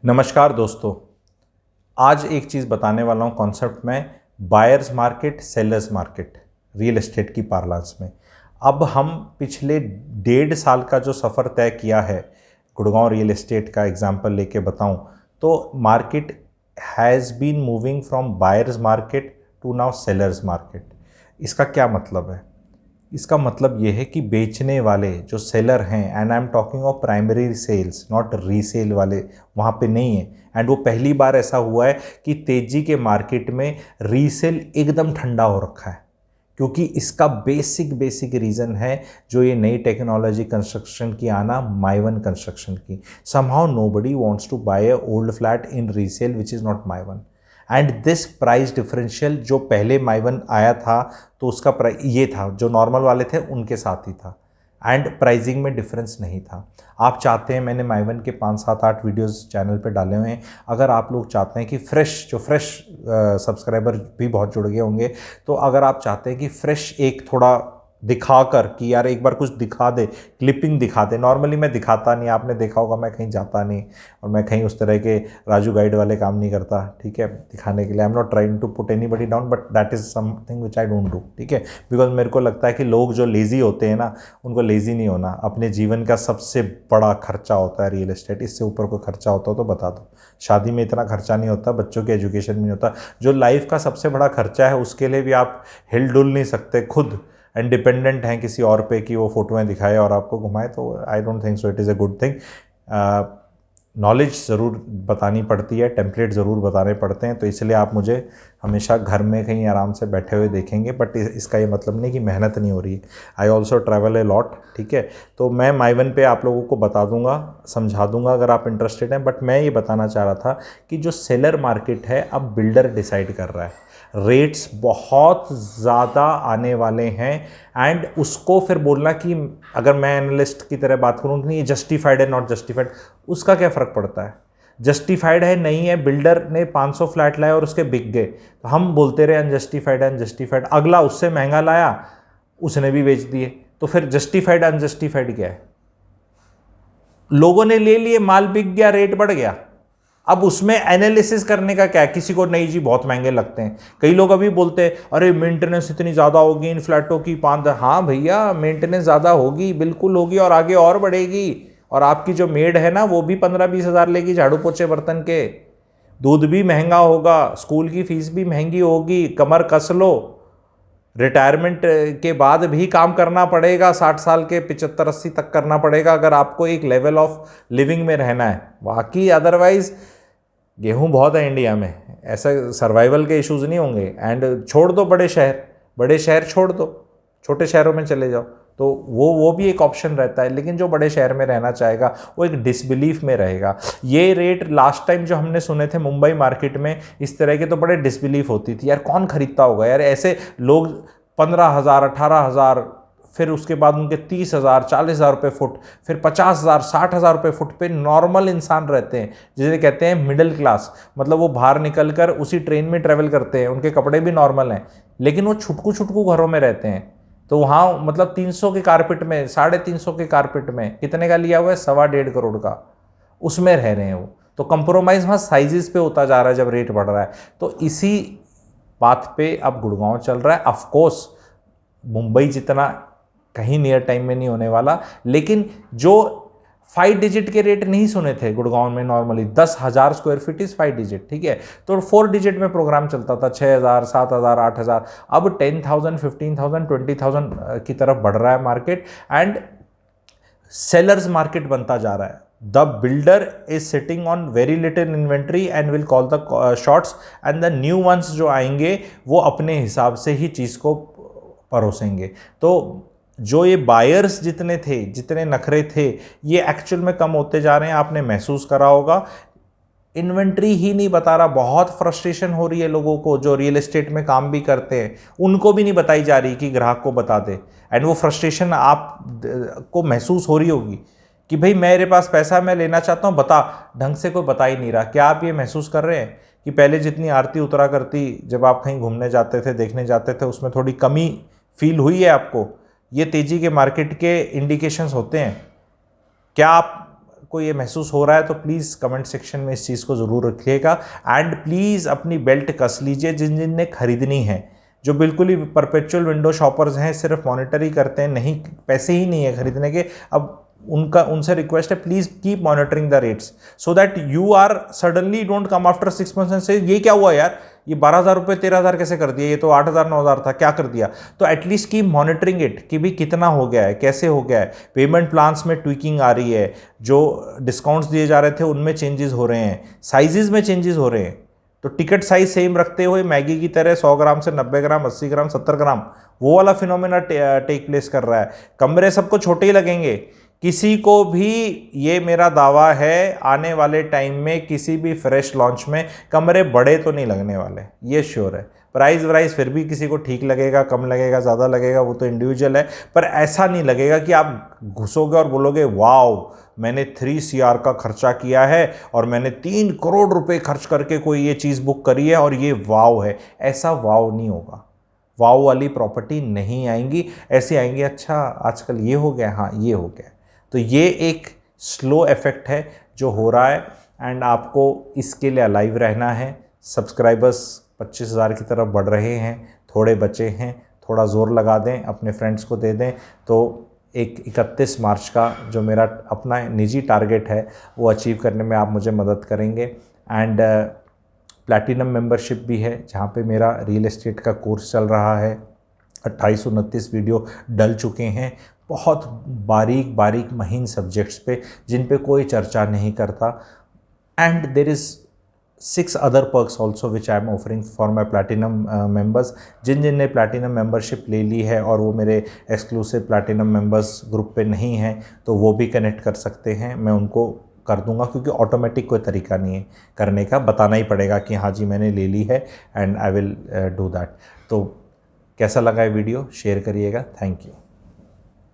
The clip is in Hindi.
नमस्कार दोस्तों। आज एक चीज़ बताने वाला हूँ कॉन्सेप्ट में, buyers market sellers market real estate की पार्लांस में। अब हम पिछले 1.5 साल का जो सफ़र तय किया है, गुड़गांव रियल एस्टेट का एग्जांपल लेके बताऊं तो market has been moving from buyers market to now sellers market. इसका क्या मतलब है? इसका मतलब ये है कि बेचने वाले जो सेलर हैं, and I am talking of primary sales not resale वाले, वहाँ पे नहीं है। एंड वो पहली बार ऐसा हुआ है कि तेजी के मार्केट में रीसेल एकदम ठंडा हो रखा है, क्योंकि इसका बेसिक रीज़न है जो ये नई टेक्नोलॉजी कंस्ट्रक्शन की आना, माई वन कंस्ट्रक्शन की। Somehow nobody wants to buy a old flat in resale which is not my one. And this price differential जो पहले माई वन आया था तो उसका प्राइस ये था, जो नॉर्मल वाले थे उनके साथ ही था, एंड प्राइसिंग में डिफरेंस नहीं था। आप चाहते हैं, मैंने माई वन के 5-7-8 वीडियोस चैनल पे डाले हुए हैं, अगर आप लोग चाहते हैं कि फ्रेश सब्सक्राइबर भी बहुत जुड़ गए होंगे, तो अगर आप चाहते हैं कि फ्रेश एक थोड़ा दिखाकर कि यार एक बार कुछ दिखा दे, क्लिपिंग दिखा दे। नॉर्मली मैं दिखाता नहीं, आपने देखा होगा मैं कहीं जाता नहीं और मैं कहीं उस तरह के राजू गाइड वाले काम नहीं करता, ठीक है, दिखाने के लिए। I am not trying to put anybody down, but that is something which I don't do, ठीक है। बिकॉज मेरे को लगता है कि लोग जो लेज़ी होते हैं ना, उनको लेज़ी नहीं होना। अपने जीवन का सबसे बड़ा खर्चा होता है रियल एस्टेट। इससे ऊपर कोई खर्चा होता हो तो बता दो। शादी में इतना खर्चा नहीं होता, बच्चों के एजुकेशन में नहीं होता। जो लाइफ का सबसे बड़ा खर्चा है उसके लिए भी आप हिल डुल नहीं सकते खुद, एंड डिपेंडेंट हैं किसी और पे कि वो फोटोएं दिखाए और आपको घुमाए, तो I don't think so it is a good thing. Knowledge ज़रूर बतानी पड़ती है, टेम्पलेट ज़रूर बताने पड़ते हैं, तो इसलिए आप मुझे हमेशा घर में कहीं आराम से बैठे हुए देखेंगे, बट इसका ये मतलब नहीं कि मेहनत नहीं हो रही है। I also travel a lot, ठीक है। तो मैं माई वन पे आप लोगों को बता दूंगा, समझा दूंगा अगर आप इंटरेस्टेड हैं। बट मैं ये बताना चाह रहा था कि जो सेलर मार्केट है, अब बिल्डर डिसाइड कर रहा है। रेट्स बहुत ज़्यादा आने वाले हैं, एंड उसको फिर बोलना कि अगर मैं एनालिस्ट की तरह बात करूँ कि ये जस्टिफाइड है नॉट जस्टिफाइड, उसका क्या फ़र्क पड़ता है? जस्टिफाइड है नहीं है, बिल्डर ने 500 फ्लैट लाए और उसके बिक गए, तो हम बोलते रहे अनजस्टिफाइड है अनजस्टिफाइड। अगला उससे महंगा लाया, उसने भी बेच दिए, तो फिर जस्टिफाइड अनजस्टिफाइड क्या है? लोगों ने ले लिए, माल बिक गया, रेट बढ़ गया। अब उसमें एनालिसिस करने का क्या है? किसी को नहीं जी बहुत महंगे लगते हैं। कई लोग अभी बोलते हैं अरे मेंटेनेंस इतनी ज़्यादा होगी इन फ्लैटों की, 5। हाँ भैया, मेंटेनेंस ज़्यादा होगी, बिल्कुल होगी, और आगे और बढ़ेगी। और आपकी जो मेड है ना, वो भी 15-20 हज़ार लेगी झाड़ू पोछे बर्तन के। दूध भी महंगा होगा, स्कूल की फीस भी महंगी होगी, कमर कस लो। रिटायरमेंट के बाद भी काम करना पड़ेगा, 60 साल के 75-80 तक करना पड़ेगा, अगर आपको एक लेवल ऑफ लिविंग में रहना है। बाकी अदरवाइज गेहूं बहुत है इंडिया में, ऐसा सर्वाइवल के इश्यूज नहीं होंगे। एंड छोड़ दो बड़े शहर छोड़ दो, छोटे शहरों में चले जाओ, तो वो भी एक ऑप्शन रहता है। लेकिन जो बड़े शहर में रहना चाहेगा वो एक डिसबिलीफ में रहेगा। ये रेट लास्ट टाइम जो हमने सुने थे मुंबई मार्केट में इस तरह के, तो बड़े डिसबिलीफ होती थी, यार कौन खरीदता होगा यार ऐसे लोग। 15,000 18,000, फिर उसके बाद उनके 30,000 40,000 रुपये फुट, फिर 50,000 60,000 रुपये फुट पे नॉर्मल इंसान रहते हैं, जिसे कहते हैं मिडिल क्लास। मतलब वो बाहर निकल कर उसी ट्रेन में ट्रेवल करते हैं, उनके कपड़े भी नॉर्मल हैं, लेकिन वो छुटकू घरों में रहते हैं। तो वहाँ मतलब 300 के कारपेट में, 350 के कारपेट में कितने का लिया हुआ है? 1.25 करोड़ का, उसमें रह रहे हैं वो। तो कंप्रोमाइज़ वहाँ साइजेस पे होता जा रहा है जब रेट बढ़ रहा है। तो इसी बात पे अब गुड़गांव चल रहा है। ऑफकोर्स मुंबई जितना कहीं नियर टाइम में नहीं होने वाला, लेकिन जो 5 डिजिट के रेट नहीं सुने थे गुड़गांव में, normally 10,000 square feet is 5 digit, ठीक है। तो 4 डिजिट में प्रोग्राम चलता था, 6,000 7,000 8,000। अब 10,000 15,000 20,000 की तरफ बढ़ रहा है मार्केट, एंड सेलर्स मार्केट बनता जा रहा है। The builder is sitting on very little inventory and will call the shots, and the new ones जो आएंगे वो अपने हिसाब से ही चीज़ को परोसेंगे। तो जो ये बायर्स जितने थे, जितने नखरे थे, ये एक्चुअल में कम होते जा रहे हैं। आपने महसूस करा होगा, इन्वेंट्री ही नहीं बता रहा। बहुत फ्रस्ट्रेशन हो रही है लोगों को जो रियल एस्टेट में काम भी करते हैं, उनको भी नहीं बताई जा रही कि ग्राहक को बता दे। एंड वो फ्रस्ट्रेशन आप को महसूस हो रही होगी कि भाई मेरे पास पैसा, मैं लेना चाहता हूँ, बता। ढंग से कोई बता ही नहीं रहा। क्या आप ये महसूस कर रहे हैं कि पहले जितनी आरती उतरा करती जब आप कहीं घूमने जाते थे, देखने जाते थे, उसमें थोड़ी कमी फील हुई है आपको? ये तेजी के मार्केट के इंडिकेशंस होते हैं। क्या आप आपको ये महसूस हो रहा है तो प्लीज़ कमेंट सेक्शन में इस चीज़ को ज़रूर रखिएगा। एंड प्लीज़ अपनी बेल्ट कस लीजिए जिन जिन ने खरीदनी है। जो बिल्कुल ही परपेचुअल विंडो शॉपर्स हैं, सिर्फ मॉनिटर ही करते हैं, नहीं पैसे ही नहीं है खरीदने के, अब उनसे रिक्वेस्ट है please keep monitoring the rates so that you are suddenly don't come after 6 months and say ये क्या हुआ यार, ये 12,000 रुपये 13,000 कैसे कर दिया, ये तो 8,000 9,000 था, क्या कर दिया। तो एटलीस्ट कीप मॉनिटरिंग इट कि भी कितना हो गया है, कैसे हो गया है। पेमेंट प्लान्स में ट्विकिंग आ रही है, जो डिस्काउंट्स दिए जा रहे थे उनमें चेंजेस हो रहे हैं, साइजेस में चेंजेस हो रहे हैं। तो टिकट साइज सेम रखते हुए मैगी की तरह 100 ग्राम से 90 ग्राम, 80 ग्राम, 70 ग्राम वो वाला फिनोमेना टेक प्लेस कर रहा है। कमरे सबको छोटे ही लगेंगे, किसी को भी, ये मेरा दावा है, आने वाले टाइम में किसी भी फ्रेश लॉन्च में कमरे बड़े तो नहीं लगने वाले, ये श्योर है। प्राइस फिर भी किसी को ठीक लगेगा, कम लगेगा, ज़्यादा लगेगा, वो तो इंडिविजुअल है, पर ऐसा नहीं लगेगा कि आप घुसोगे और बोलोगे वाओ मैंने 3 CR का खर्चा किया है और मैंने 3 करोड़ रुपए खर्च करके कोई ये चीज़ बुक करी है और ये वाव है। ऐसा वाव नहीं होगा, वाव वाली प्रॉपर्टी नहीं आएंगी, ऐसी आएंगी अच्छा आजकल ये हो गया, हाँ ये हो गया। तो ये एक स्लो इफेक्ट है जो हो रहा है एंड आपको इसके लिए अलाइव रहना है। सब्सक्राइबर्स 25,000 की तरफ बढ़ रहे हैं, थोड़े बचे हैं, थोड़ा ज़ोर लगा दें, अपने फ्रेंड्स को दे दें तो एक 31 मार्च का जो मेरा अपना निजी टारगेट है वो अचीव करने में आप मुझे मदद करेंगे। एंड प्लैटिनम मेंबरशिप भी है जहाँ पे मेरा रियल एस्टेट का कोर्स चल रहा है। 2829 वीडियो डल चुके हैं, बहुत बारीक बारीक महीन सब्जेक्ट्स पे जिन पे कोई चर्चा नहीं करता। And there is 6 other perks also which I am offering for my platinum members. जिन जिन ने प्लैटिनम मेंबरशिप ले ली है और वो मेरे एक्सक्लूसिव प्लैटिनम मेंबर्स ग्रुप पे नहीं हैं तो वो भी कनेक्ट कर सकते हैं, मैं उनको कर दूंगा, क्योंकि ऑटोमेटिक कोई तरीका नहीं है करने का, बताना ही पड़ेगा कि हाँ जी मैंने ले ली है and I will do that. तो कैसा लगा ये वीडियो शेयर करिएगा। Thank you.